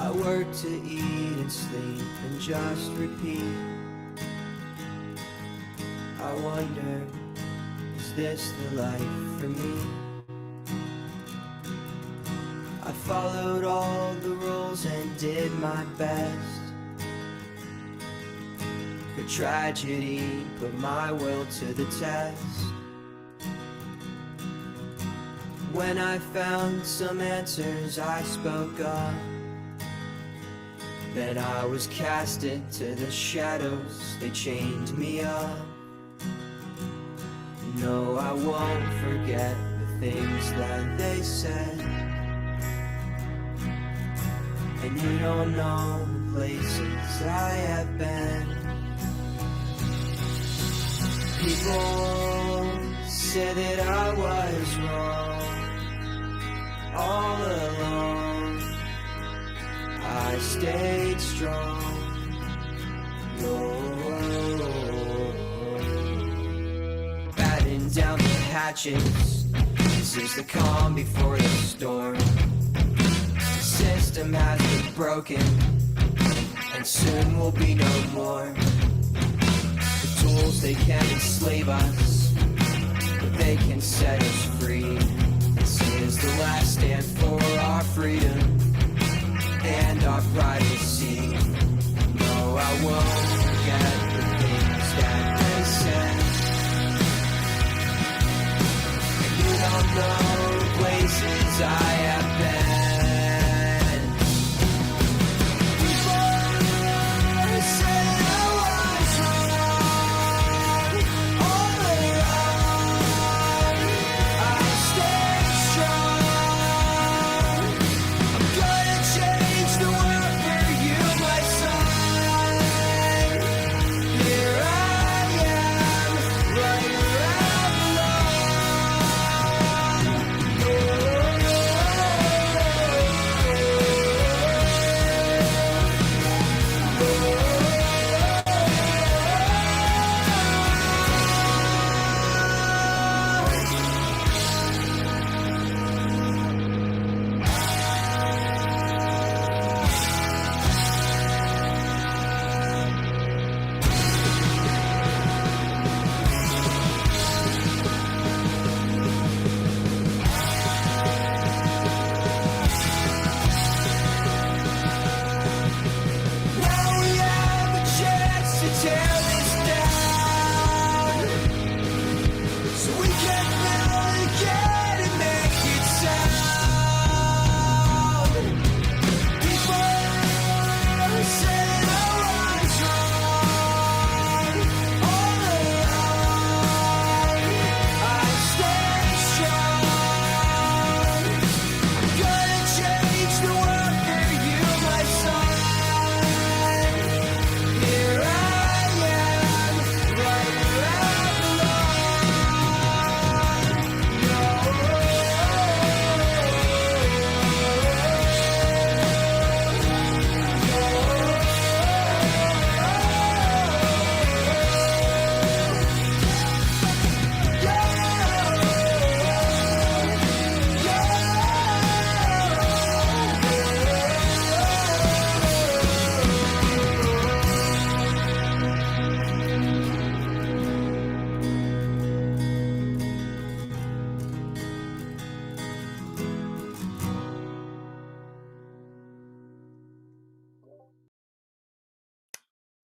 I work to eat and sleep and just repeat. I wonder, is this the life for me? I followed all the rules and did my best. But tragedy put my will to the test. When I found some answers, I spoke up. Then I was cast into the shadows, they chained me up. No, I won't forget the things that they said. And you don't know the places I have been. People say that I was wrong all along. I stayed strong. Batten down the hatches. This is the calm before the storm. The system has been broken, and soon will be no more. The tools, they can enslave us, but they can set us free. This is the last stand for our freedom and our privacy. No, I won't forget the things that they said. And you don't know the places I have been. People say I was wrong all along. I stayed strong. I'm gonna change the world for you, my son. Here I am, right where I Now we have a chance to tear this down, so we can build again and make it sound. People say I was wrong all along. I stayed strong. I'm gonna change the world for you, my son. Here I am, right where I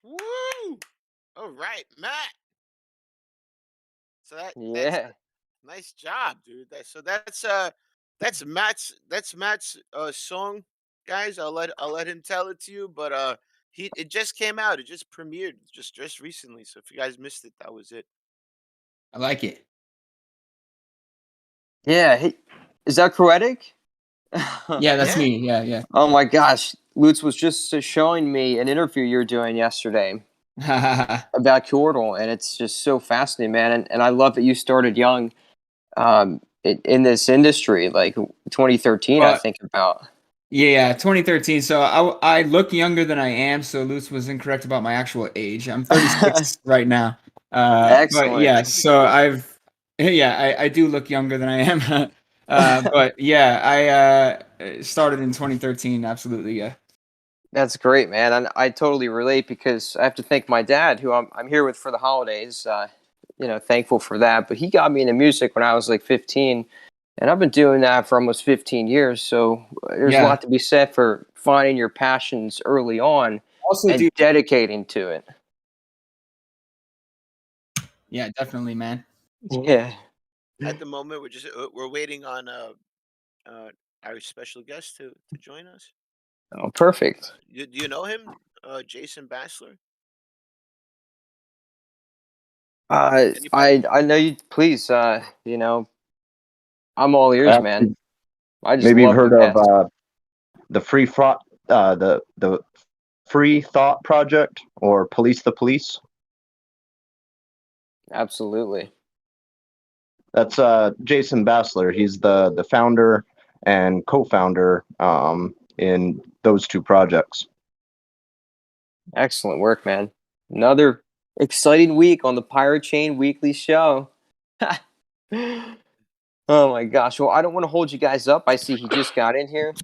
Woo! All right, Matt. So that's Yeah. nice job, dude. That's Matt's song, guys. I'll let him tell it to you, but it just came out. It just premiered just recently. So if you guys missed it, that was it. I like it. Yeah. Hey, is that Poetic? Yeah, that's Yeah. me. Yeah, Oh my gosh. Lootz was just showing me an interview you were doing yesterday yeah. about Kordal, and it's just so fascinating, man. And I love that you started young in this industry, like 2013, I Well, think about. yeah, 2013. So I look younger than I am. So Luce was incorrect about my actual age. I'm 36 right now. But Excellent. yeah, so I do look younger than I am. But yeah, I started in 2013. Absolutely, yeah. That's great, man. And I totally relate because I have to thank my dad, who I'm here with for the holidays. Thankful for that. But he got me into music when I was like 15, and I've been doing that for almost 15 years. So there's a Yeah. lot to be said for finding your passions early on Also, and dude. dedicating to it. Yeah, definitely, man. Yeah. At the moment, we're waiting on our special guest to join us. Oh, perfect. Do you know him, Jason Bassler? Anybody? I know you. Please, I'm all ears, man. I just Maybe you've love the heard of past. the the Free Thought Project or Police the Police. Absolutely. That's Jason Bassler. He's the founder and co-founder in those two projects. Excellent work, man. Another exciting week on the Pirate Chain Weekly Show. Oh my gosh. Well, I don't want to hold you guys up. I see he just got in here.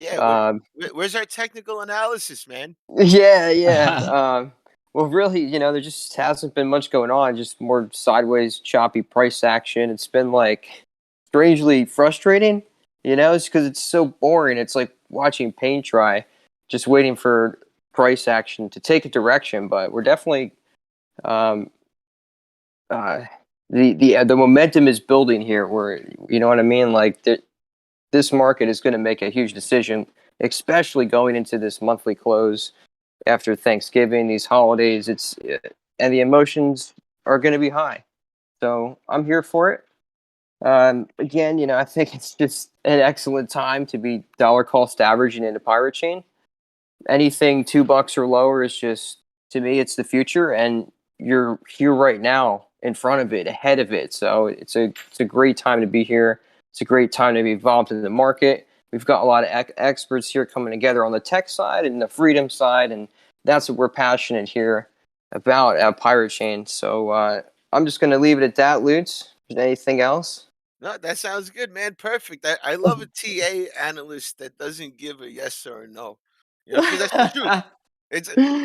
Yeah, Um, where's our technical analysis, man? yeah. Well, really, there just hasn't been much going on. Just more sideways, choppy price action. It's been like strangely frustrating. It's because it's so boring. It's like watching paint dry, just waiting for price action to take a direction. But we're definitely um, uh, the momentum is building here. Where you know what I mean? Like this market is going to make a huge decision, especially going into this monthly close after Thanksgiving, these holidays. And the emotions are going to be high. So I'm here for it. Again, I think it's just an excellent time to be dollar cost averaging into Pirate Chain. Anything $2 or lower is just, to me, it's the future, and you're here right now in front of it, ahead of it. So it's a great time to be here. It's a great time to be involved in the market. We've got a lot of experts here coming together on the tech side and the freedom side, and that's what we're passionate here about at Pirate Chain. So I'm just going to leave it at that, Lootz. Anything else? No, that sounds good, man. Perfect. I love a TA analyst that doesn't give a yes or a no. Because that's the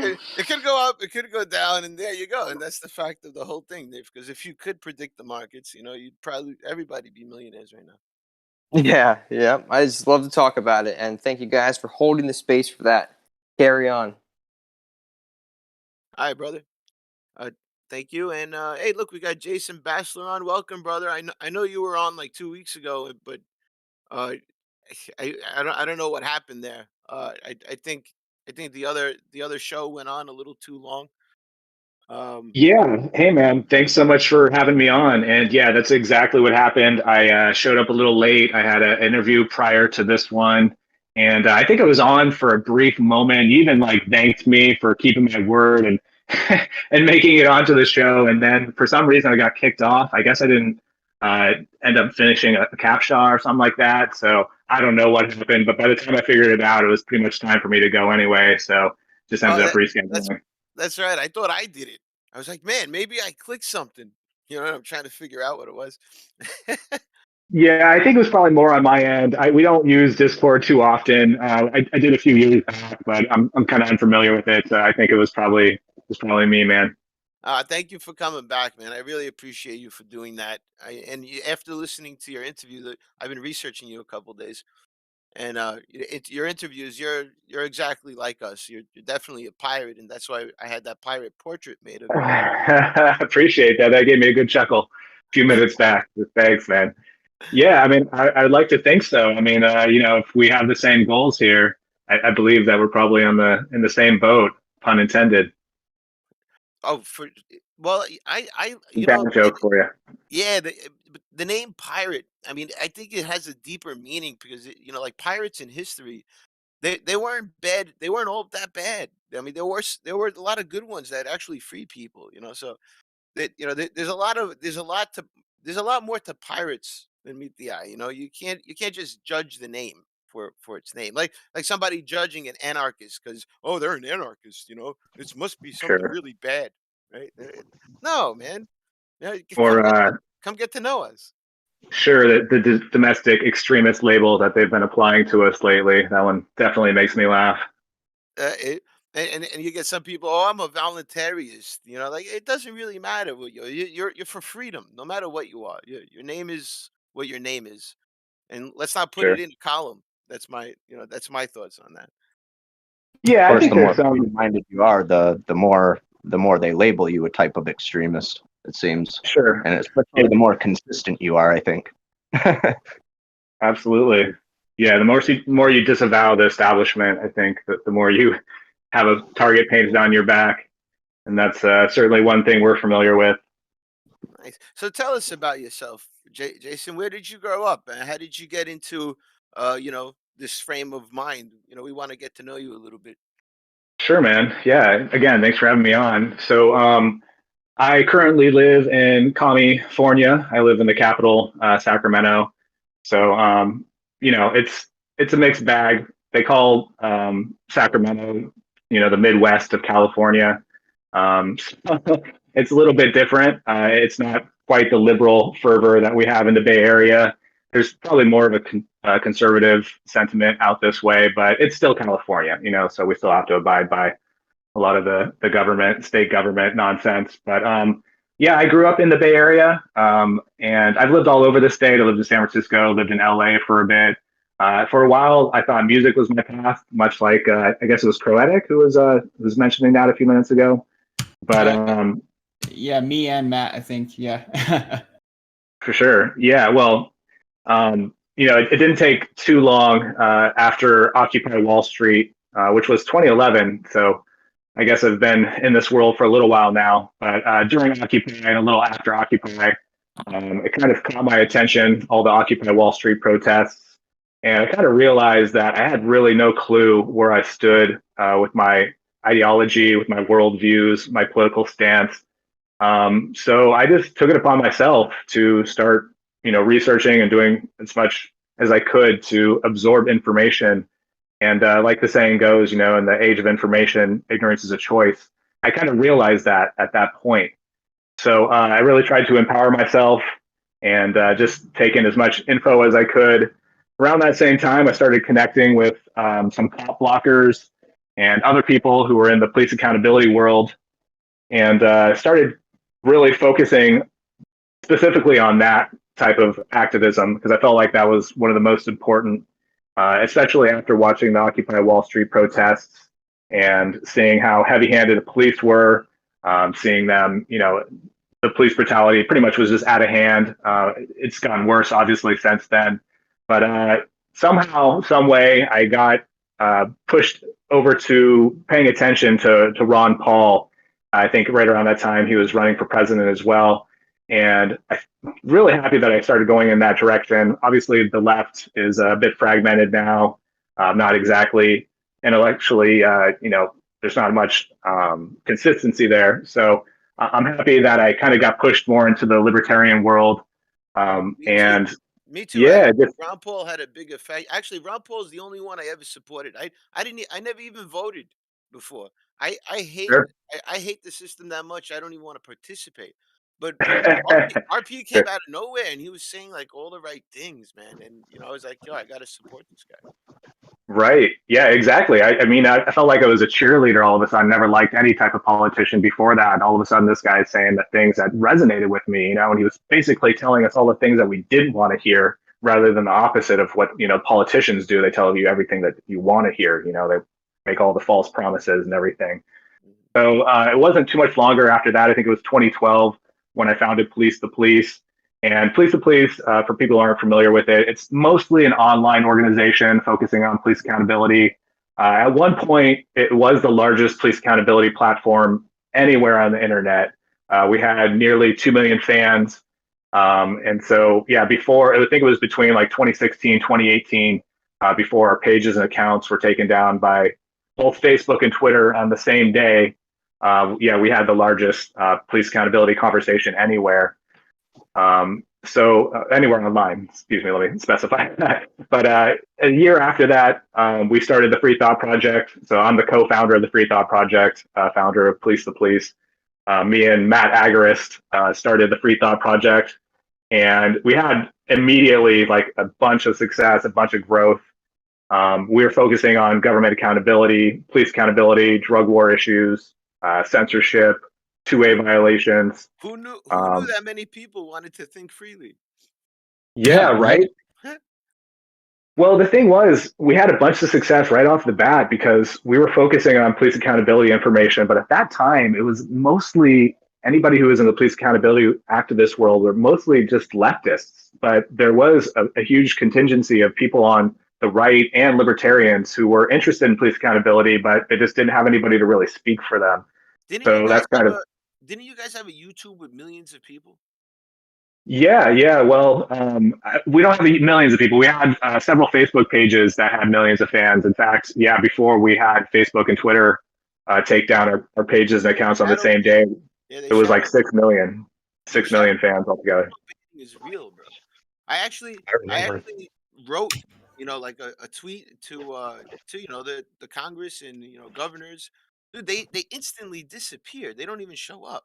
truth. It could go up, it could go down, and there you go. And that's the fact of the whole thing, Dave. Because if you could predict the markets, you'd probably everybody be millionaires right now. Yeah. I just love to talk about it, and thank you guys for holding the space for that. Carry on. All right, brother. Uh, Thank you. And hey, look, we got Jason Bassler on. Welcome, brother. I know you were on like 2 weeks ago, but uh, I don't know what happened there. I think the other show went on a little too long. Um, Yeah. Hey, man. Thanks so much for having me on. And yeah, that's exactly what happened. I showed up a little late. I had an interview prior to this one. And I think I was on for a brief moment. You even like thanked me for keeping my word and and making it onto the show. And then for some reason, I got kicked off. I guess I didn't uh, end up finishing a captcha or something like that. So I don't know what happened. But by the time I figured it out, it was pretty much time for me to go anyway. So just oh, ended up that's rescheduling. that's right. I thought I did it. I was like, man, maybe I clicked something. I'm trying to figure out what it was. Yeah, I think it was probably more on my end. We don't use Discord too often. I did a few years back, but I'm kind of unfamiliar with it. So I think it was probably me, man. Thank you for coming back, man. I really appreciate you for doing that. After listening to your interview, I've been researching you a couple days, and your interviews, you're exactly like us. You're definitely a pirate, and that's why I had that pirate portrait made of you. Appreciate that. That gave me a good chuckle a few minutes back. Thanks, man. Yeah, I mean, I'd like to think so. I mean, if we have the same goals here, I believe that we're probably in the same boat, pun intended. Oh, well, I Bad joke for you. yeah, the name pirate. I mean, I think it has a deeper meaning because like pirates in history, they weren't bad. They weren't all that bad. I mean, there were a lot of good ones that actually freed people. So that there's a lot more to pirates than meet the eye. You can't just judge the name for its name. Like somebody judging an anarchist because they're an anarchist. It must be something Sure. really bad, right? No, man. Or Come get to know us. sure, the domestic extremist label that they've been applying to us lately. That one definitely makes me laugh. It, and you get some people, oh, I'm a voluntarist. Like it doesn't really matter what you're for freedom, no matter what you are. Your name is what your name is, and let's not put Sure. it in a column. That's my thoughts on that. Yeah, Of I course, think the there's more some. freedom-minded you are, the more they label you a type of extremist. It seems, Sure. and especially Yeah, the more consistent you are, I think. absolutely. Yeah, the more you disavow the establishment, I think that the more you have a target painted on your back, and that's certainly one thing we're familiar with. Nice. So tell us about yourself, Jason. Where did you grow up, and how did you get into, this frame of mind? We want to get to know you a little bit. Sure, man. Yeah. Again, thanks for having me on. So, I currently live in California. I live in the capital, Sacramento. So, it's a mixed bag. They call Sacramento, the Midwest of California. So it's a little bit different. It's not quite the liberal fervor that we have in the Bay Area. There's probably more of a conservative sentiment out this way, but it's still California, so we still have to abide by a lot of the government, state government nonsense. But yeah, I grew up in the Bay Area, and I've lived all over the state. I lived in San Francisco, lived in LA for a bit. For a while, I thought music was my path, much like I guess it was Croetic who was mentioning that a few minutes ago. But Uh, yeah, me and Matt, I think. Yeah. for sure, yeah. Well, it didn't take too long after Occupy Wall Street, which was 2011. So I guess I've been in this world for a little while now, but during Occupy and a little after Occupy, it kind of caught my attention, all the Occupy Wall Street protests. And I kind of realized that I had really no clue where I stood with my ideology, with my worldviews, my political stance. So I just took it upon myself to start, researching and doing as much as I could to absorb information. And like the saying goes, in the age of information, ignorance is a choice. I kind of realized that at that point. So I really tried to empower myself and just take in as much info as I could. Around that same time, I started connecting with some cop blockers and other people who were in the police accountability world, and started really focusing specifically on that type of activism because I felt like that was one of the most important, especially after watching the Occupy Wall Street protests and seeing how heavy-handed the police were, seeing them, the police brutality pretty much was just out of hand. It's gotten worse, obviously, since then. But somehow, some way, I got pushed over to paying attention to Ron Paul. I think right around that time he was running for president as well. And I'm really happy that I started going in that direction. Obviously, the left is a bit fragmented now, not exactly intellectually, there's not much consistency there. So I'm happy that I kind of got pushed more into the libertarian world. Me too. And Me too. yeah, just Ron Paul had a big effect. Actually, Ron Paul is the only one I ever supported. I never even voted before. I hate sure. I hate the system that much. I don't even want to participate. But RP came Sure. out of nowhere, and he was saying like all the right things, man. And I was like, yo, I got to support this guy. Right. Yeah, exactly. I mean, I felt like I was a cheerleader all of a sudden, never liked any type of politician before that. And all of a sudden, this guy is saying the things that resonated with me, and he was basically telling us all the things that we didn't want to hear rather than the opposite of what, politicians do. They tell you everything that you want to hear, they make all the false promises and everything. Mhm. So it wasn't too much longer after that. I think it was 2012 when I founded Police the Police. And Police the Police, for people who aren't familiar with it, it's mostly an online organization focusing on police accountability. At one point, it was the largest police accountability platform anywhere on the internet. We had nearly 2 million fans. And so, yeah, before, I think it was between like 2016, 2018, before our pages and accounts were taken down by both Facebook and Twitter on the same day. Yeah, we had the largest police accountability conversation anywhere. So anywhere online, excuse me, let me specify that. But a year after that, we started the Free Thought Project. So I'm the co-founder of the Free Thought Project, founder of Police the Police. Me and Matt Agarist started the Free Thought Project, and we had immediately like a bunch of success, a bunch of growth. We were focusing on government accountability, police accountability, drug war issues, censorship, two-way violations. Who knew? Who knew Um, that many people wanted to think freely? yeah, right. Well, the thing was, we had a bunch of success right off the bat because we were focusing on police accountability information. But at that time, it was mostly anybody who was in the police accountability activist world were mostly just leftists. But there was a huge contingency of people on the right and libertarians who were interested in police accountability, but they just didn't have anybody to really speak for them. Didn't you So guys that's have kind of a Didn't you guys have a YouTube with millions of people? yeah. Well, we don't have millions of people. We had several Facebook pages that had millions of fans. In fact, yeah, before we had Facebook and Twitter take down our pages and accounts on the Shadow same day, Yeah, they it was like shadow. 6 million, Dude, 6 million fans altogether. banning is real, bro. I I remember. actually wrote, like a tweet to the Congress and governors. Dude, they instantly disappear. They don't even show up.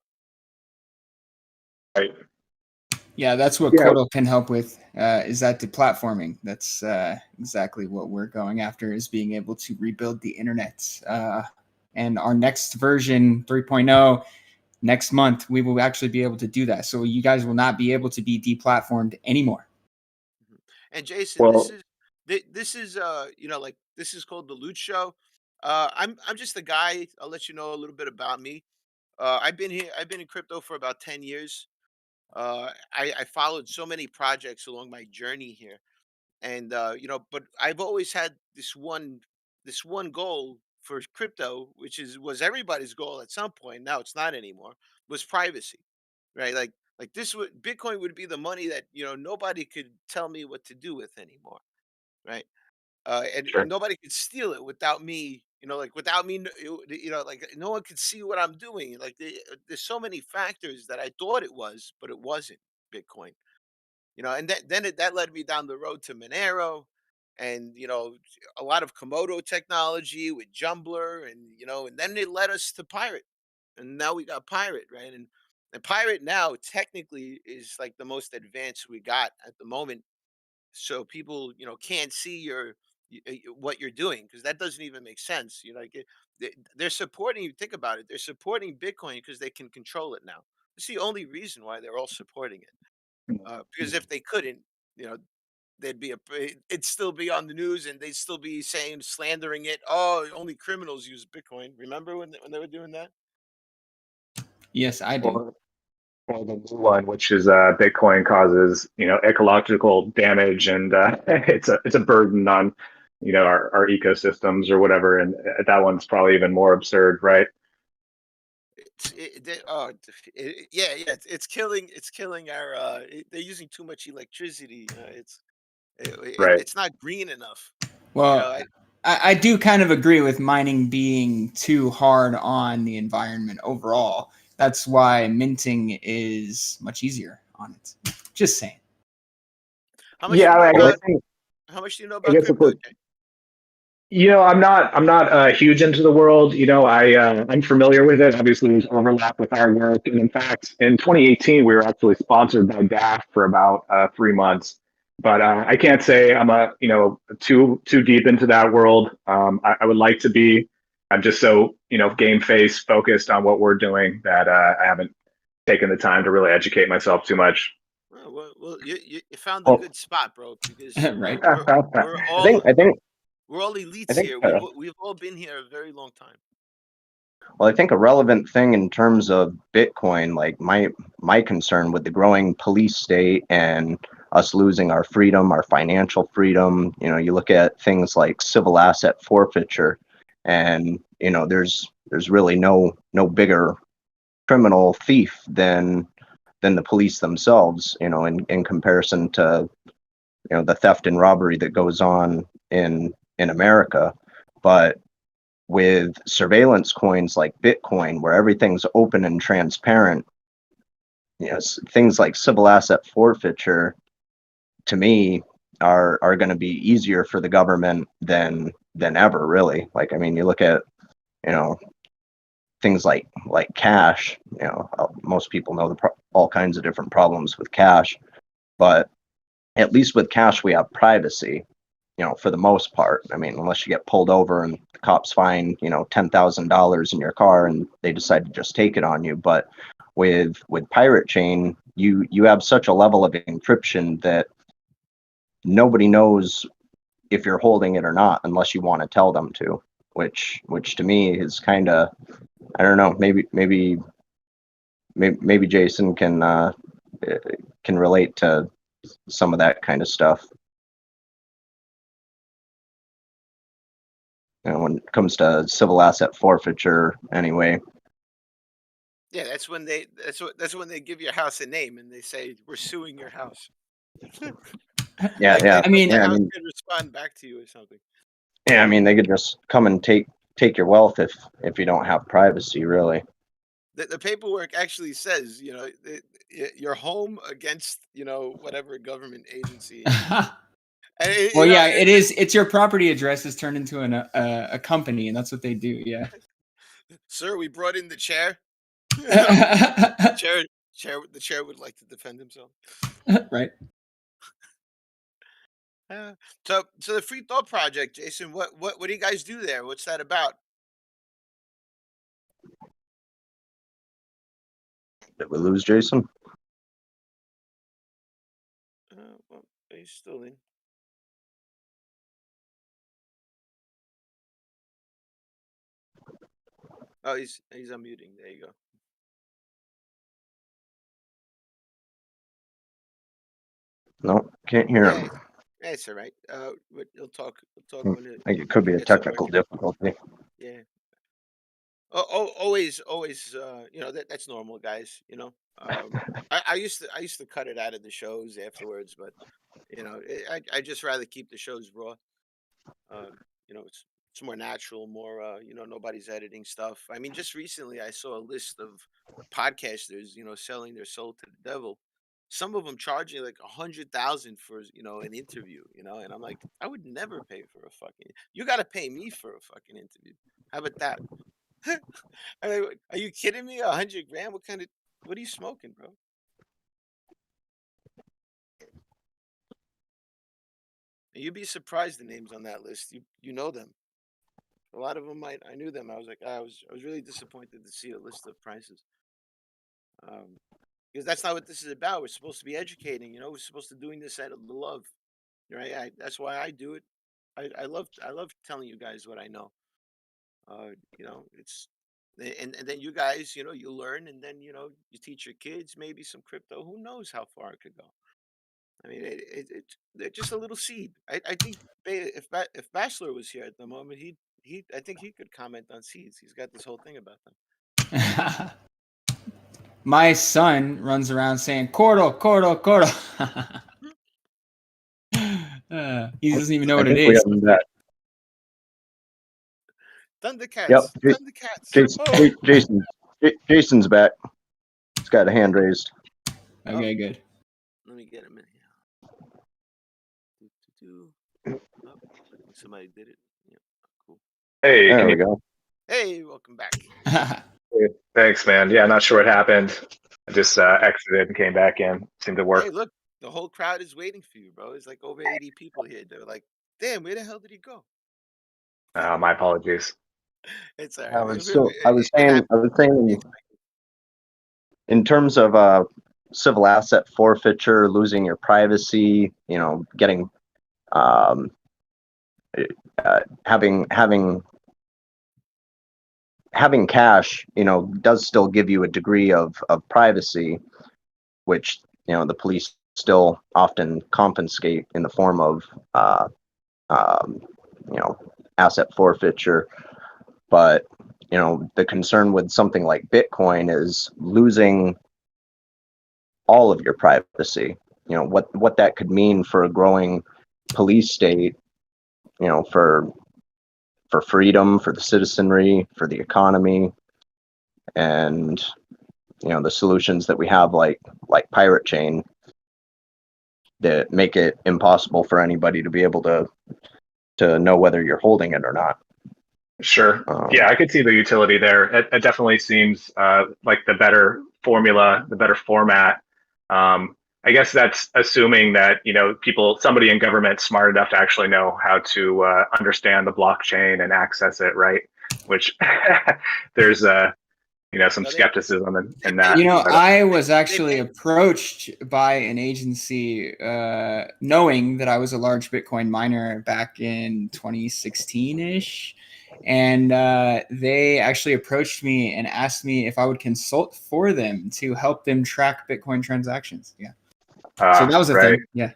Right. Yeah, that's what Yeah. Kotal can help with, is that deplatforming. That's exactly what we're going after, is being able to rebuild the internet. And our next version, 3.0, next month, we will actually be able to do that. So you guys will not be able to be deplatformed anymore. And Jason, Well, this is this is called the Loot Show. I'm just a guy. I'll let you know a little bit about me. I've been in crypto for about 10 years. I followed so many projects along my journey here, and but I've always had this one goal for crypto, which was everybody's goal at some point. Now it's not anymore. Was privacy, right? Like this would Bitcoin would be the money that nobody could tell me what to do with anymore, right? And sure. nobody could steal it without me. Like without me, like no one could see what I'm doing. Like there's so many factors that I thought it was, but it wasn't Bitcoin. And that led me down the road to Monero, and a lot of Komodo technology with Jumbler, and then it led us to Pirate, and now we got Pirate, right? And Pirate now technically is like the most advanced we got at the moment, so people can't see what you're doing, because that doesn't even make sense. Like they're supporting. Think about it. They're supporting Bitcoin because they can control it now. It's the only reason why they're all supporting it. Because if they couldn't, you know, they'd be it'd still be on the news, and they'd still be saying, slandering it. Oh, only criminals use Bitcoin. Remember when they were doing that? Yes, I do. Or the new one, which is Bitcoin causes ecological damage, and it's a burden on our ecosystems or whatever, and that one's probably even more absurd, right? Yeah. It's killing our. They're using too much electricity. Right. It's not green enough. You know, Well, I, I do kind of agree with mining being too hard on the environment overall. That's why minting is much easier on it. Just saying. how much do Yeah, you know I about think how much do you know I about guess the crypto, Jay? I'm not huge into the world. I'm familiar with it. Obviously, there's overlap with our work, and in fact, in 2018, we were actually sponsored by DAF for about 3 months. But I can't say I'm too deep into that world. I would like to be. I'm just so game face focused on what we're doing that I haven't taken the time to really educate myself too much. Well, you found a Well, good spot, bro. Because Right. we're I think all I think we're all I elites think here. We've all been here a very long time. well, I think a relevant thing in terms of Bitcoin, like my concern with the growing police state and us losing our freedom, our financial freedom. You look at things like civil asset forfeiture, and there's really no bigger criminal thief than the police themselves. In comparison to the theft and robbery that goes on in America, but with surveillance coins like Bitcoin, where everything's open and transparent, things like civil asset forfeiture, to me, are going to be easier for the government than ever, really. Like, I mean, you look at you know things like cash. Most people know all kinds of different problems with cash, but at least with cash we have privacy. for the most part. I mean, unless you get pulled over and the cops find, $10,000 in your car and they decide to just take it on you. But with Pirate Chain, you have such a level of encryption that nobody knows if you're holding it or not unless you want to tell them to, which to me is kind of, I don't know, maybe Jason can relate to some of that kind of stuff. When it comes to civil asset forfeiture, anyway. Yeah, that's when they give your house a name and they say we're suing your house. Yeah, like, yeah. Like, I mean, the house could respond back to you or something. Yeah, I mean, they could just come and take your wealth if you don't have privacy, really. The paperwork actually says, your home against, whatever government agency. Well, yeah, it is. It's your property address is turned into a company, and that's what they do. Yeah. Sir, we brought in the chair. The chair would like to defend himself. Right. So the Free Thought Project, Jason, what do you guys do there? What's that about? Did we lose Jason? Well, he's still in. Oh, he's unmuting. There you go. No, can't hear him. Yeah, it's all right. But he'll talk when it. I think it could be a technical difficulty. Yeah. Oh, always. That's normal, guys. I used to cut it out of the shows afterwards, but I just rather keep the shows raw. It's more natural, more nobody's editing stuff. I mean, just recently I saw a list of podcasters, selling their soul to the devil. Some of them charging like 100,000 for an interview, and I'm like, I would never pay for a fucking. You got to pay me for a fucking interview. How about that? I mean, are you kidding me? 100 grand? What are you smoking, bro? You'd be surprised the names on that list. You know them. A lot of them I knew them. I was like, I was really disappointed to see a list of prices. Because that's not what this is about. We're supposed to be educating, we're supposed to doing this out of the love. Right? That's why I do it. I love telling you guys what I know. It's and then you guys, you learn, and then you teach your kids maybe some crypto. Who knows how far it could go? I mean, it's just a little seed. I think if Bassler was here at the moment, I think he could comment on seeds. He's got this whole thing about them. My son runs around saying "Cordo, Cordo, Cordo." He doesn't even know what it is. Thundercats. Yep. Thundercats. Jason's back. He's got a hand raised. Okay, good. Let me get him in here. Oh, somebody did it. Yeah, cool. Hey, there we go. Hey, welcome back. Thanks, man. Yeah, not sure what happened. I just exited and came back in. Seemed to work. Hey, look, the whole crowd is waiting for you, bro. There's like over 80 people here. They're like, damn, where the hell did he go? My apologies. It's all right. I was saying in terms of civil asset forfeiture, losing your privacy, getting having cash, does still give you a degree of privacy, which the police still often confiscate in the form of asset forfeiture. But the concern with something like Bitcoin is losing all of your privacy. What that could mean for a growing police state, for freedom, for the citizenry, for the economy, and the solutions that we have like Pirate Chain that make it impossible for anybody to be able to know whether you're holding it or not. Sure. Yeah, I could see the utility there. It definitely seems like the better formula, the better format. I guess that's assuming that, somebody in government smart enough to actually know how to understand the blockchain and access it, right? Which there's some No, skepticism they in pay that. You know, But, I was they actually pay. approached by an agency knowing that I was a large Bitcoin miner back in 2016-ish. And they actually approached me and asked me if I would consult for them to help them track Bitcoin transactions. Yeah. So that was a right. thing. Yeah.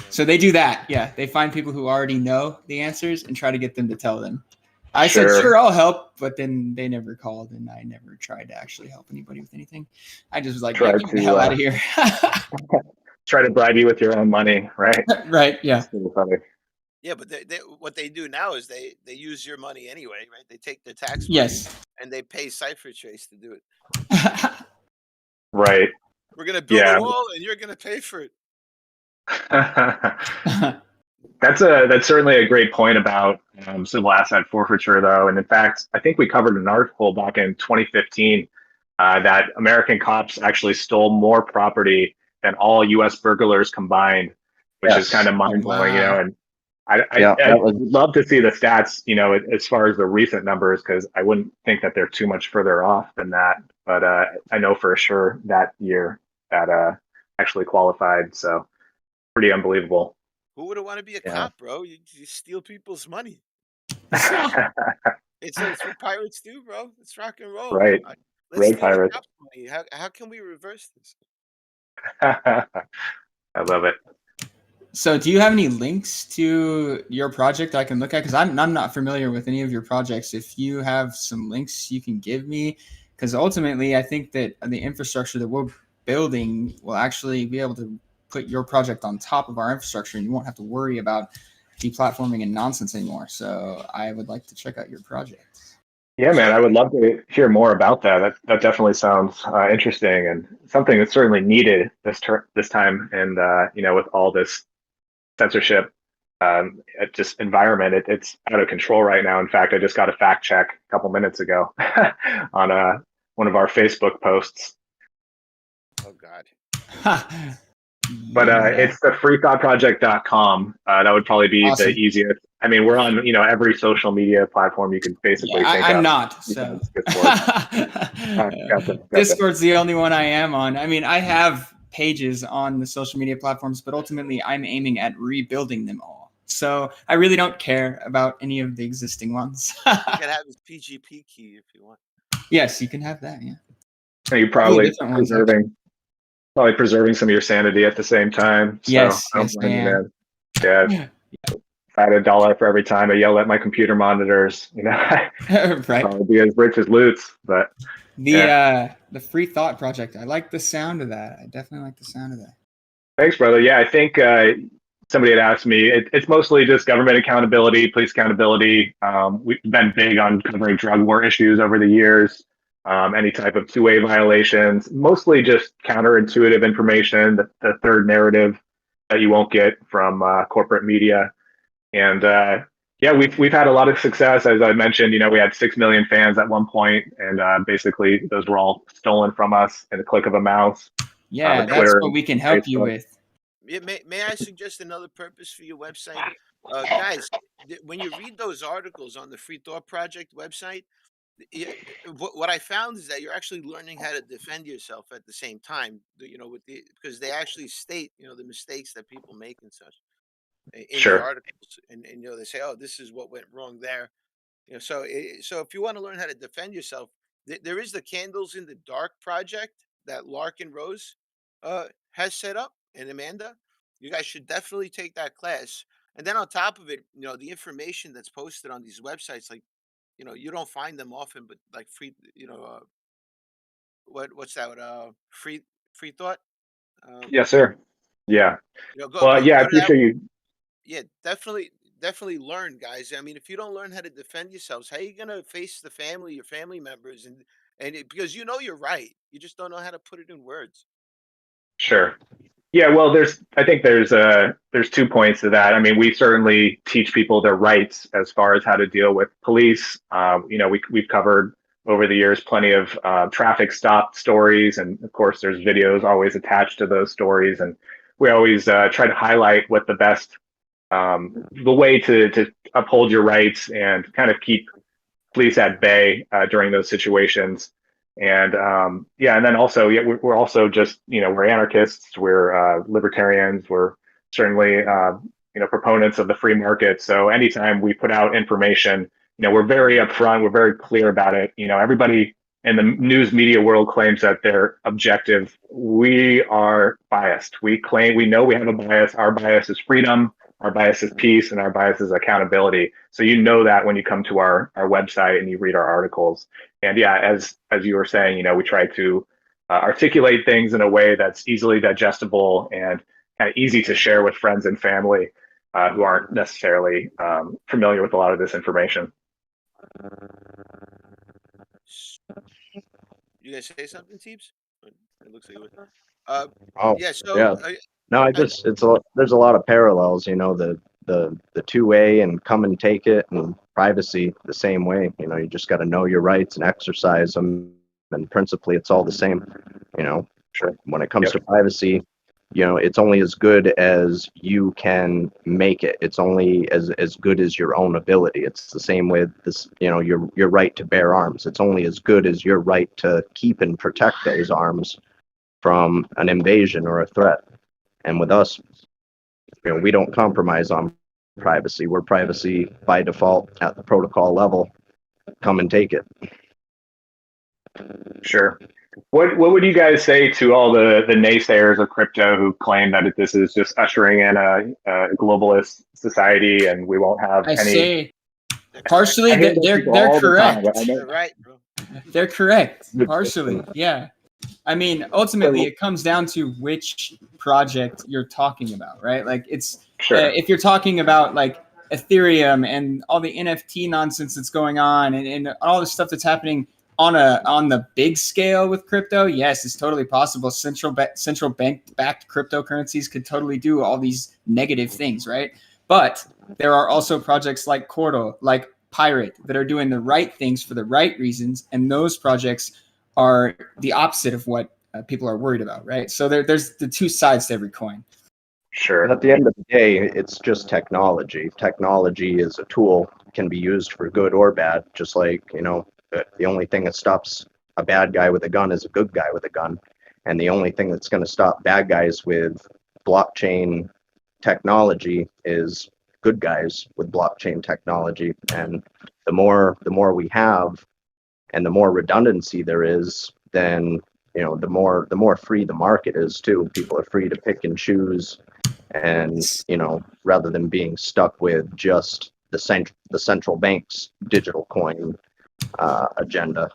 So they do that. Yeah. They find people who already know the answers and try to get them to tell them. I said, Sure. sure, I'll help. But then they never called and I never tried to actually help anybody with anything. I just was like, yeah, Try get the hell out of to here. try to bribe you with your own money, right? Right. Yeah. That's really funny. Yeah, but what they do now is they use your money anyway, right? They take their tax money Yes. and they pay CipherTrace to do it. Right. We're gonna build Yeah. a wall and you're gonna pay for it. That's certainly a great point about civil asset forfeiture, though. And in fact, I think we covered an article back in 2015 that American cops actually stole more property than all U.S. burglars combined, which is kind of mind blowing, Wow. And I that was would love to see the stats, as far as the recent numbers, because I wouldn't think that they're too much further off than that. But I know for sure that year that actually qualified. So pretty unbelievable. Who would want to be a Yeah. cop, bro? You steal people's money. Right. It's what pirates do, bro. It's rock and roll. Road Let's steal the pirates. cops' money. How can we reverse this? I love it. So, do you have any links to your project I can look at? Because I'm not familiar with any of your projects. If you have some links you can give me, because ultimately I think that the infrastructure that we're building will actually be able to put your project on top of our infrastructure, and you won't have to worry about deplatforming and nonsense anymore. So, I would like to check out your project. Yeah, man, So I would love to hear more about that. That definitely sounds interesting and something that's certainly needed this time. And with all this censorship, just environment, it's out of control right now. In fact, I just got a fact check a couple minutes ago on one of our Facebook posts. oh God. But it's the freethoughtproject.com. That would probably be Awesome. the easiest. I mean, we're on every social media platform you can basically think I'm of. not. So Gotcha. Discord's the only one I am on. I mean, I have pages on the social media platforms, but ultimately I'm aiming at rebuilding them all. So I really don't care about any of the existing ones. You can have his PGP key if you want. Yes, you can have that. Yeah. And you're Probably probably different ones, actually. preserving some of your sanity at the same time. So Yes, I don't yes, I blame you, am. man. Yeah. If I had $1 for every time I yell at my computer monitors, I'd Right. probably be as rich as Lootz. But The Free Thought Project. I like the sound of that. I definitely like the sound of that. thanks, brother. Yeah, I think somebody had asked me. It's mostly just government accountability, police accountability. We've been big on covering drug war issues over the years. Any type of two-way violations, mostly just counterintuitive information, the third narrative that you won't get from corporate media. And yeah, we've had a lot of success. As I mentioned, we had 6 million fans at one point, and basically those were all stolen from us in a click of a mouse. Yeah, that's Twitter what we can and help you Facebook. with. May I suggest another purpose for your website? Guys, when you read those articles on the Free Thought Project website, what I found is that you're actually learning how to defend yourself at the same time, because they actually state, the mistakes that people make and such in the Sure. articles. And they say, oh, this is what went wrong there. So if you want to learn how to defend yourself, there is the Candles in the Dark project that Larkin Rose has set up, and Amanda. You guys should definitely take that class. And then on top of it, the information that's posted on these websites, like, you don't find them often, but like free, what's that? Free thought. Yes, sir. Yeah. Go Well, yeah, I go to that. appreciate you. Yeah, definitely learn, guys. I mean, if you don't learn how to defend yourselves, how are you gonna face the family, your family members, because you're right, you just don't know how to put it in words. Sure. Yeah, well, I think there's 2 points to that. I mean, we certainly teach people their rights as far as how to deal with police. We've covered over the years, plenty of traffic stop stories. And of course, there's videos always attached to those stories. And we always try to highlight what the best, the way to uphold your rights and kind of keep police at bay during those situations. And yeah, and then also, yeah, we're also just, we're anarchists, we're libertarians, we're certainly, proponents of the free market. So anytime we put out information, we're very upfront, we're very clear about it. Everybody in the news media world claims that they're objective. We are biased. We know we have a bias. Our bias is freedom. Our bias is peace, and our bias is accountability. So that when you come to our website and you read our articles. And yeah, as you were saying, we try to articulate things in a way that's easily digestible and kind of easy to share with friends and family who aren't necessarily familiar with a lot of this information. You guys say something, Teebs? It looks like it would. Oh, Yeah. So yeah. No, there's a lot of parallels, the two-way and come and take it, and privacy the same way. You just got to know your rights and exercise them, and principally it's all the same. Sure. When it comes to privacy, it's only as good as you can make it. It's only as good as your own ability. It's the same with this, your right to bear arms. It's only as good as your right to keep and protect those arms from an invasion or a threat. And with us, we don't compromise on privacy. We're privacy by default at the protocol level. Come and take it. Sure. What would you guys say to all the naysayers of crypto who claim that this is just ushering in a globalist society and we won't have I any? say partially they're correct. You're right, bro. They're correct. Partially, yeah. I mean, ultimately, it comes down to which project you're talking about, right? Like, it's if you're talking about like Ethereum and all the NFT nonsense that's going on, and all the stuff that's happening on the big scale with crypto, yes, it's totally possible. Central bank backed cryptocurrencies could totally do all these negative things, right? But there are also projects like Cordal, like Pirate, that are doing the right things for the right reasons, and those projects are the opposite of what people are worried about, right? So there's the two sides to every coin. Sure. At the end of the day, it's just technology. Technology is a tool, can be used for good or bad, just like, the only thing that stops a bad guy with a gun is a good guy with a gun. And the only thing that's going to stop bad guys with blockchain technology is good guys with blockchain technology. And the more we have and the more redundancy there is, then the more free the market is too. People are free to pick and choose, and rather than being stuck with just the central bank's digital coin agenda.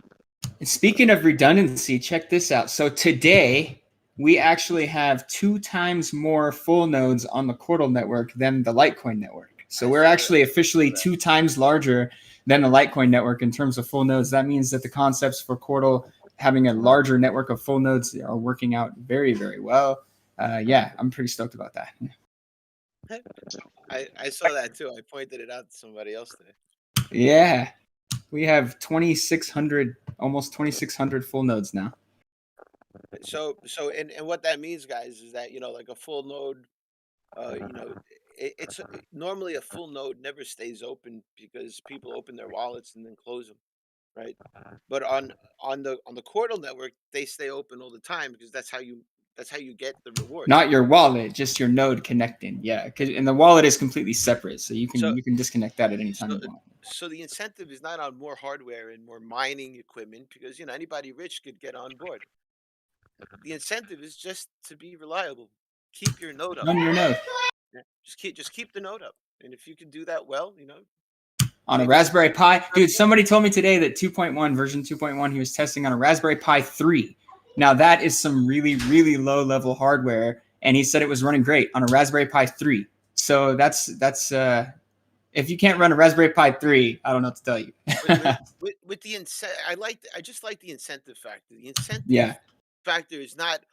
Speaking of redundancy, check this out. So today we actually have 2 times more full nodes on the Cordal network than the Litecoin network. So we're actually officially 2 times larger than the Litecoin network in terms of full nodes. That means that the concepts for Cordal having a larger network of full nodes are working out very, very well. Yeah, I'm pretty stoked about that. I saw that too. I pointed it out to somebody else today. Yeah, we have 2,600, almost 2,600 full nodes now. So and what that means, guys, is that like a full node, it's normally a full node never stays open because people open their wallets and then close them, right? But on the Cordal network, they stay open all the time because that's how you get the reward. Not your wallet, just your node connecting. Yeah, and the wallet is completely separate, so you can disconnect that at any time you want. So the incentive is not on more hardware and more mining equipment because anybody rich could get on board. The incentive is just to be reliable. Keep your node up. On your node. Yeah. Just keep the node up, and if you can do that well, on a Raspberry Pi, dude. Somebody told me today that 2.1 version 2.1 he was testing on a Raspberry Pi 3. Now that is some really, really low level hardware, and he said it was running great on a Raspberry Pi 3. So that's if you can't run a Raspberry Pi 3, I don't know what to tell you. with the incentive, I just like the incentive factor. The incentive factor is not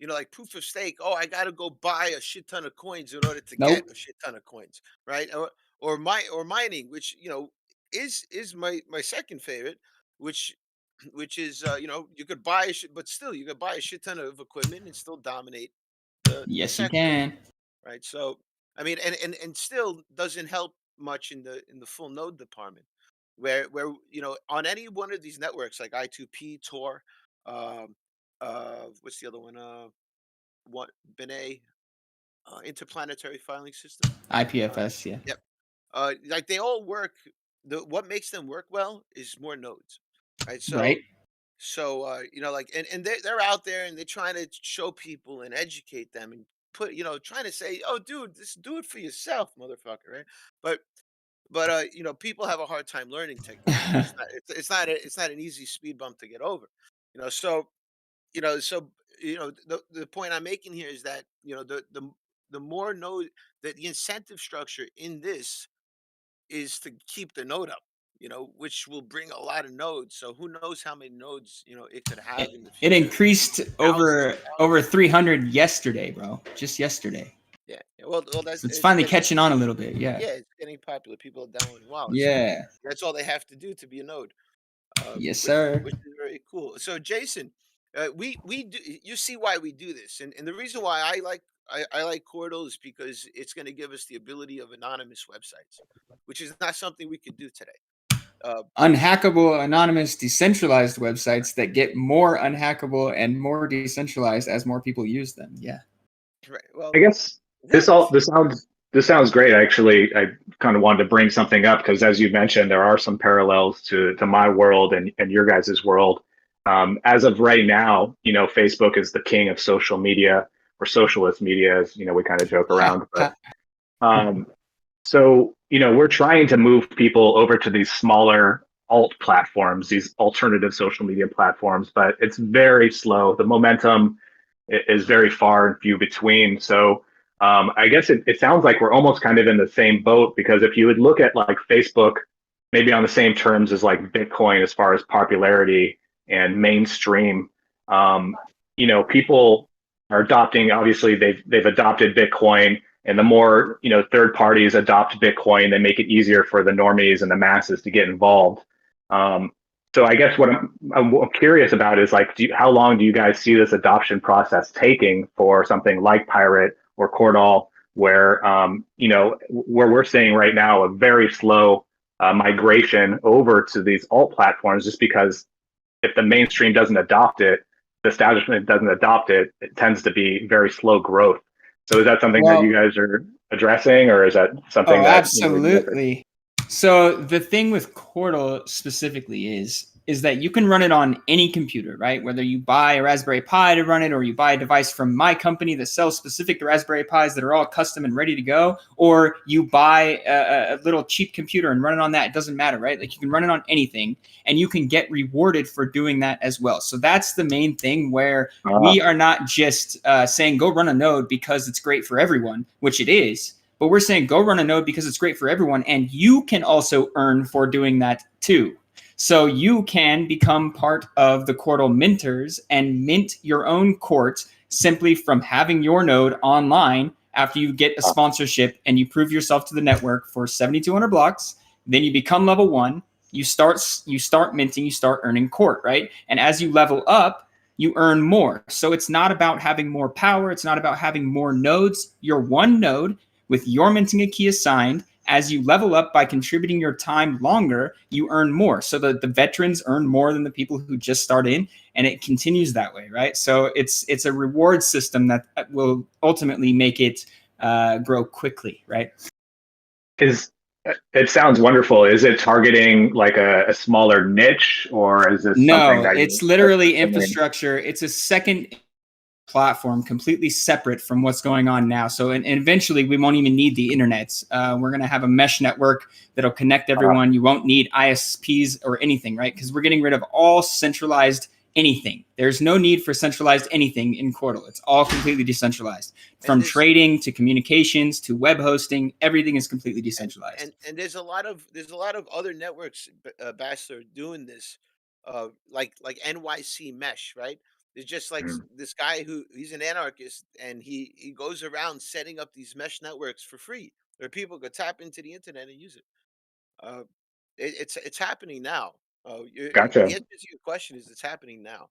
like proof of stake. Oh, I got to go buy a shit ton of coins in order to get a shit ton of coins, right? Or mining, which is my second favorite. which which is you could buy but still you could buy a shit ton of equipment and still dominate the Yes, you sector, can. right? So I mean, and still doesn't help much in the full node department, where on any one of these networks like I2P, Tor, um, what's the other one? What Bene, interplanetary filing system. Uh, IPFS, yeah. yep. Like they all work. What makes them work well is more nodes, right? Right. So like and they're out there and they're trying to show people and educate them and put trying to say, oh dude, just do it for yourself, motherfucker, right? But people have a hard time learning technology. It's not an easy speed bump to get over. You know, so so the point I'm making here is that the more node that the incentive structure in this is to keep the node up, which will bring a lot of nodes. So who knows how many nodes it could It, have in the it future? increased Thousands and over thousands. 300 yesterday, bro. Just yesterday. Yeah. Yeah, well, So it's finally catching on a little bit. Yeah. yeah, it's getting popular. People are downloading wallets, so Yeah. that's all they have to do to be a node. Yes, Which sir. which is very cool. So Jason, we do you see why we do this, and the reason why I like Cordal is because it's going to give us the ability of anonymous websites, which is not something we could do today. Uh, Unhackable, anonymous, decentralized websites that get more unhackable and more decentralized as more people use them. Yeah. right. Well, I guess yeah. this sounds great. Actually, I kind of wanted to bring something up because, as you mentioned, there are some parallels to my world and your guys' world. As of right now, Facebook is the king of social media or socialist media, as we kind of joke around. But um, so we're trying to move people over to these smaller alt platforms, these alternative social media platforms, but it's very slow. The momentum is very far and few between. So I guess it sounds like we're almost kind of in the same boat because if you would look at like Facebook, maybe on the same terms as like Bitcoin as far as popularity and mainstream, um, people are adopting. Obviously, they've adopted Bitcoin, and the more third parties adopt Bitcoin, they make it easier for the normies and the masses to get involved. Um, so I guess what I'm curious about is like, how long do you guys see this adoption process taking for something like Pirate or Cordal, where where we're seeing right now a very slow migration over to these alt platforms, just because if the mainstream doesn't adopt it, the establishment doesn't adopt it, it tends to be very slow growth. So is that something that you Well, guys are addressing, or is that something oh, that you guys are? absolutely. So the thing with Cordal specifically is that you can run it on any computer, right? Whether you buy a Raspberry Pi to run it, or you buy a device from my company that sells specific to Raspberry Pis that are all custom and ready to go, or you buy a little cheap computer and run it on that. It doesn't matter, right? Like you can run it on anything, and you can get rewarded for doing that as well. So that's the main thing where we are not just saying go run a node because it's great for everyone, which it is, but we're saying go run a node because it's great for everyone, and you can also earn for doing that too. So you can become part of the Cordal minters and mint your own court simply from having your node online after you get a sponsorship and you prove yourself to the network for 7,200 blocks. Then you become level 1. You start minting, you start earning court, right? And as you level up, you earn more. So it's not about having more power. It's not about having more nodes. You're one node with your minting a key assigned. As you level up by contributing your time longer, you earn more. So the veterans earn more than the people who just start in, and it continues that way, right? So it's a reward system that will ultimately make it grow quickly, right? Is It sounds wonderful. Is it targeting like a smaller niche, or is this something No, that it's you're literally assuming? infrastructure. It's a second platform completely separate from what's going on now. So, and eventually we won't even need the internet. We're going to have a mesh network that'll connect everyone. You won't need ISPs or anything, right? Because we're getting rid of all centralized anything. There's no need for centralized anything in Cordal. It's all completely decentralized. and From there's trading to communications to web hosting, everything is completely and decentralized. and there's a lot of other networks, Bassler, doing this, like NYC Mesh, right? There's just like this guy who he's an anarchist, and he goes around setting up these mesh networks for free, where people could tap into the internet and use it. Uh, it's happening now. Oh, Gotcha. the answer to your question is it's happening now.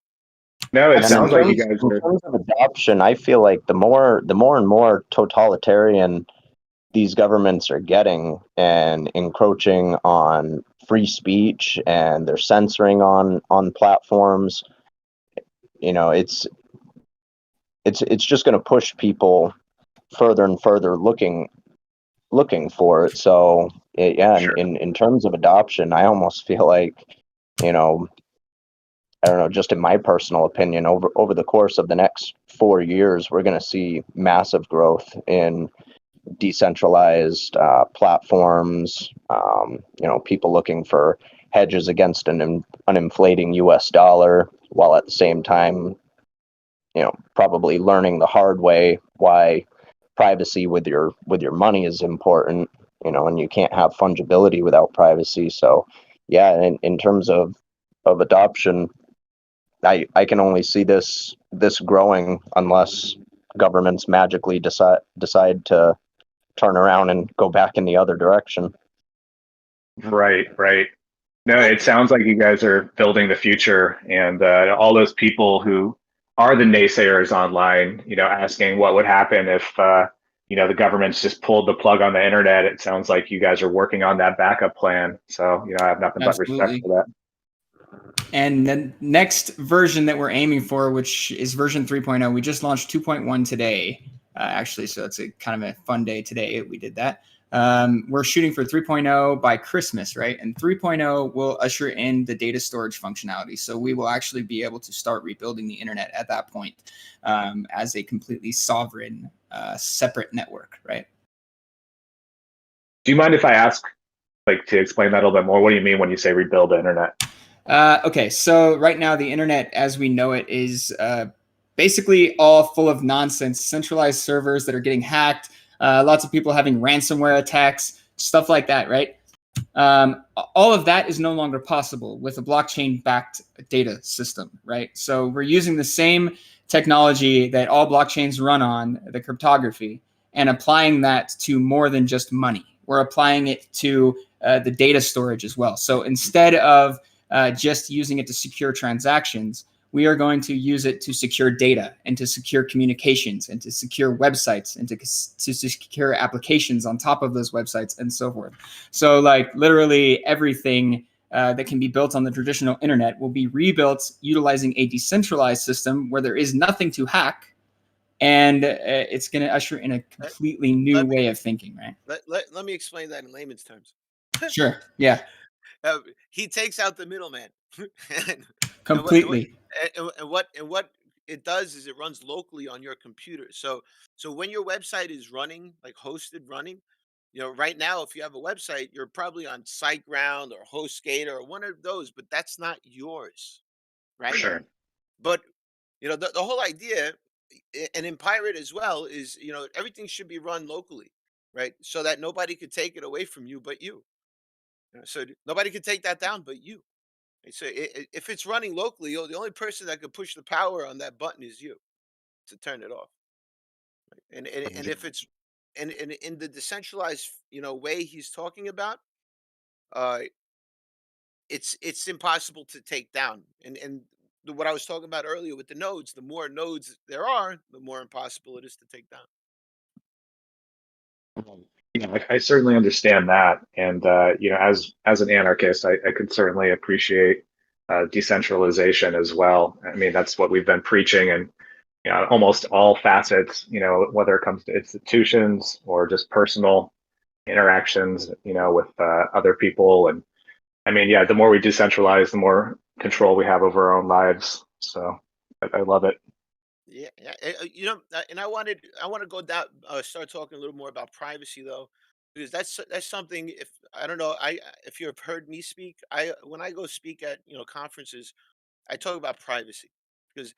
No, it And sounds like you guys in are. terms of adoption, I feel like the more and more totalitarian these governments are getting and encroaching on free speech and they're censoring on platforms, you know, it's just going to push people further and further looking for it. So yeah, Sure. in terms of adoption, I almost feel like, you know, I don't know, just in my personal opinion, over the course of the next 4 years, we're going to see massive growth in decentralized platforms. You know, people looking for hedges against an inflating U.S. dollar, while at the same time, you know, probably learning the hard way why privacy with your money is important. You know, and you can't have fungibility without privacy. So, yeah, in terms of adoption, I can only see this growing unless governments magically decide to turn around and go back in the other direction. Right, right. No, Well, it sounds like you guys are building the future, and all those people who are the naysayers online, asking what would happen if, the government's just pulled the plug on the internet. It sounds like you guys are working on that backup plan. So, I have nothing but respect Absolutely. for that. And the next version that we're aiming for, which is version 3.0, we just launched 2.1 today, actually. So it's a kind of a fun day today. We did that. We're shooting for 3.0 by Christmas, right? And 3.0 will usher in the data storage functionality. So we will actually be able to start rebuilding the internet at that point as a completely sovereign, separate network, right? Do you mind if I ask, to explain that a little bit more? What do you mean when you say rebuild the internet? Okay, so right now the internet as we know it is basically all full of nonsense, centralized servers that are getting hacked, lots of people having ransomware attacks, stuff like that, right? All of that is no longer possible with a blockchain-backed data system, right? So we're using the same technology that all blockchains run on, the cryptography, and applying that to more than just money. We're applying it to the data storage as well. So instead of just using it to secure transactions, we are going to use it to secure data and to secure communications and to secure websites and to secure applications on top of those websites and so forth. So like literally everything that can be built on the traditional internet will be rebuilt utilizing a decentralized system where there is nothing to hack. And it's going to usher in a completely new let me way of thinking, right? let me explain that in layman's terms. Sure. Yeah. He takes out the middleman, and, and what and what Completely. and what it does is it runs locally on your computer. So when your website is running, like hosted running, right now, if you have a website, you're probably on SiteGround or HostGator or one of those, but that's not yours, right? Sure. But the whole idea, and in Pirate as well, is everything should be run locally, right? So that nobody could take it away from you but you. So nobody could take that down but you. And so if it's running locally, the only person that could push the power on that button is you to turn it off. And if it's and in the decentralized way he's talking about, uh, it's impossible to take down. And what I was talking about earlier with the nodes, the more nodes there are, the more impossible it is to take down. I certainly understand that, and as an anarchist, I could certainly appreciate decentralization as well. I mean, that's what we've been preaching, and almost all facets. Whether it comes to institutions or just personal interactions, with other people, and I mean, yeah, the more we decentralize, the more control we have over our own lives. So I love it. Yeah, yeah. And I want to go down, start talking a little more about privacy though, because that's something. If I don't know, if you've heard me speak, when I go speak at conferences, I talk about privacy because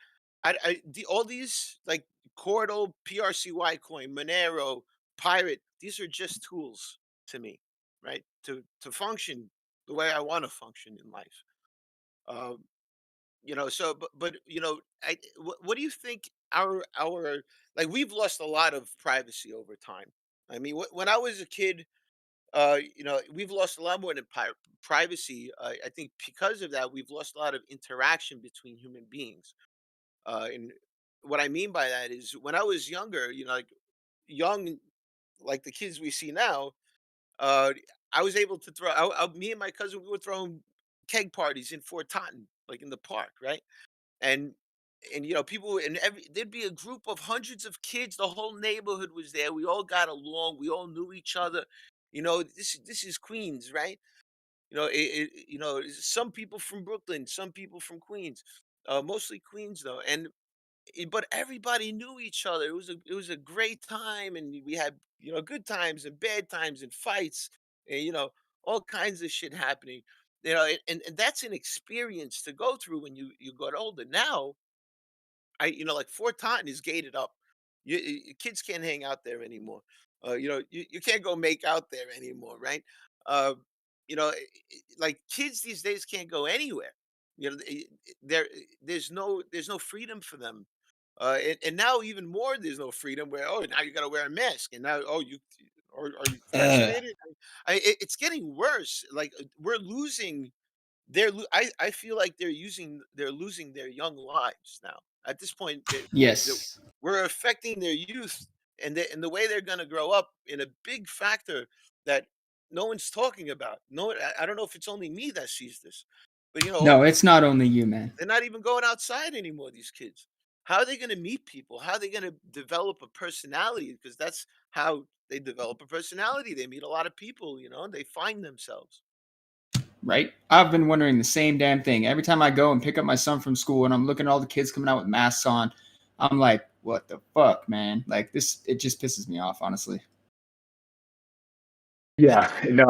all these like Cordal, PRCY coin, Monero, Pirate, these are just tools to me, right? To function the way I want to function in life. Um, so but what do you think our like we've lost a lot of privacy over time. I mean, when I was a kid, we've lost a lot more than privacy. I think because of that, we've lost a lot of interaction between human beings. And what I mean by that is when I was younger, like young, like the kids we see now, uh, I was able to throw. Me and my cousin, we were throwing keg parties in Fort Totten, like in the park, right? And people, and there'd be a group of hundreds of kids. The whole neighborhood was there. We all got along. We all knew each other. This is Queens, right? Some people from Brooklyn, some people from Queens, mostly Queens though. But everybody knew each other. It was a great time, and we had good times and bad times and fights, and all kinds of shit happening. And that's an experience to go through when you got older. Now, like Fort Taunton is gated up. Kids can't hang out there anymore. You can't go make out there anymore, right? Uh, like kids these days can't go anywhere. There's no freedom for them. And now even more, there's no freedom where, oh, now you got to wear a mask, and now, oh, you are you Ugh. vaccinated? It's getting worse. Like we're losing. I feel like they're losing their young lives now. At this point, they're Yes. we're affecting their youth, and the way they're going to grow up in a big factor that no one's talking about. No, I don't know if it's only me that sees this, but No, it's not only you, man. they're not even going outside anymore, these kids. How are they going to meet people? How are they going to develop a personality? Because that's how they develop a personality. They meet a lot of people, and they find themselves. Right? I've been wondering the same damn thing. Every time I go and pick up my son from school and I'm looking at all the kids coming out with masks on, I'm like, what the fuck, man? Like this, it just pisses me off, honestly. Yeah, no,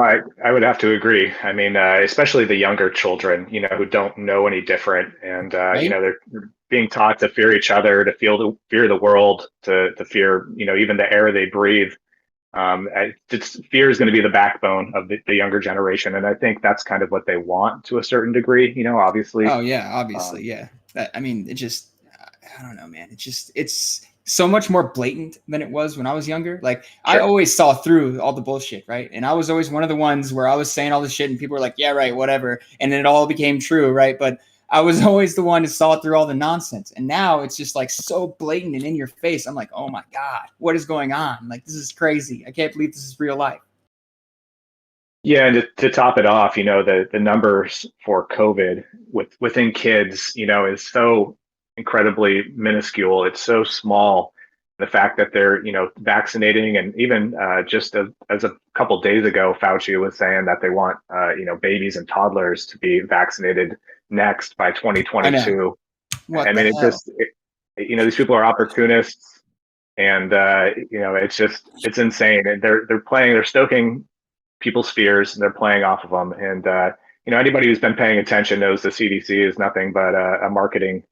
I would have to agree. I mean, especially the younger children, who don't know any different, and Right? they're being taught to fear each other, to fear the world, to fear, even the air they breathe. Fear is going to be the backbone of the younger generation, and I think that's kind of what they want to a certain degree. Obviously. Oh yeah, obviously, Um, yeah. I mean, it just, I don't know, man. It's so much more blatant than it was when I was younger. Like I sure. always saw through all the bullshit, right? And I was always one of the ones where I was saying all this shit and people were like, "Yeah, right, whatever," and then it all became true, right? But I was always the one who saw through all the nonsense. And now it's just like so blatant and in your face. I'm like, "Oh my god, what is going on? Like this is crazy. I can't believe this is real life." Yeah, and to top it off, the numbers for COVID within kids, is so incredibly minuscule. It's so small. The fact that they're, vaccinating, and even just as a couple days ago, Fauci was saying that they want, babies and toddlers to be vaccinated next by I know. 2022. What I the mean, hell? these people are opportunists, and it's insane. And they're stoking people's fears, and they're playing off of them. And anybody who's been paying attention knows the CDC is nothing but a marketing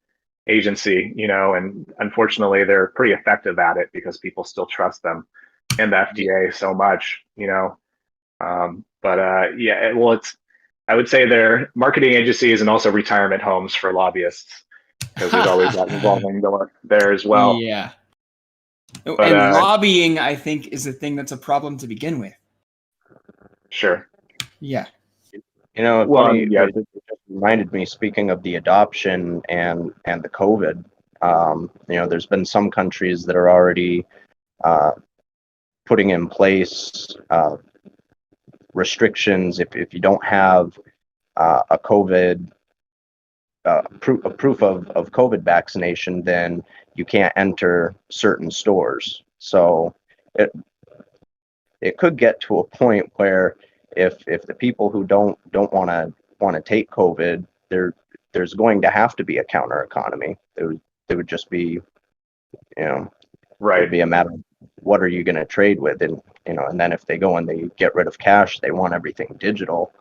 agency. And unfortunately, they're pretty effective at it because people still trust them and the FDA so much. Yeah, well, I would say they're marketing agencies and also retirement homes for lobbyists, because there's always that revolving door there as well. Yeah. But And lobbying, I think, is a thing that's a problem to begin with. sure. Yeah. Well, Funny, yeah. It just reminded me, speaking of the adoption and the COVID, there's been some countries that are already putting in place restrictions. If you don't have a COVID proof of COVID vaccination, then you can't enter certain stores. So it could get to a point where if the people who don't want to take COVID, there's going to have to be a counter economy. There would just be, Right. it'd be a matter of what are you going to trade with, and and then if they go and they get rid of cash, they want everything digital.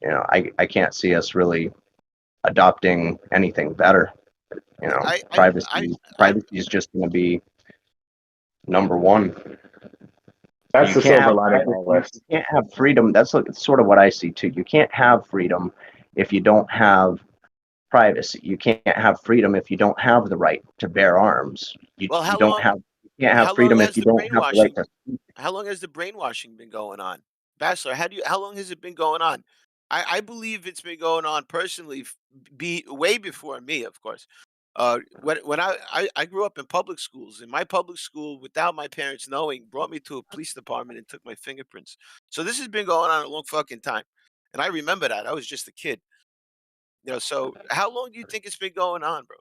I can't see us really adopting anything better. Privacy is just going to be number one. That's the silver lining privacy, of all this. you can't have freedom. That's sort of what I see too. You can't have freedom if you don't have privacy. You can't have freedom if you don't have the right to bear arms. You Well, can't have how long freedom if has you the don't have the right brainwashing? to. How long has the brainwashing been going on? Bassler, how long has it been going on? I believe it's been going on personally, be way before me, of course. When I grew up in public schools, in my public school, without my parents knowing, brought me to a police department and took my fingerprints. So this has been going on a long fucking time, and I remember that. I was just a kid, So how long do you think it's been going on, bro?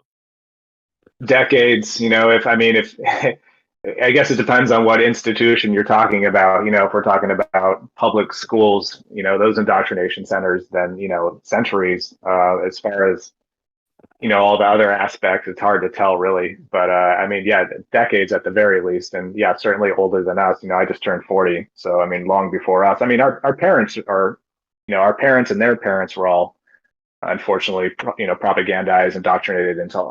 Decades, if I mean, if I guess it depends on what institution you're talking about. If we're talking about public schools, those indoctrination centers, then, centuries. As far as, all the other aspects, it's hard to tell really. But I mean, yeah, decades at the very least. And yeah, certainly older than us. I just turned 40. So, I mean, long before us. I mean, our parents are, our parents and their parents were all unfortunately, propagandized, indoctrinated into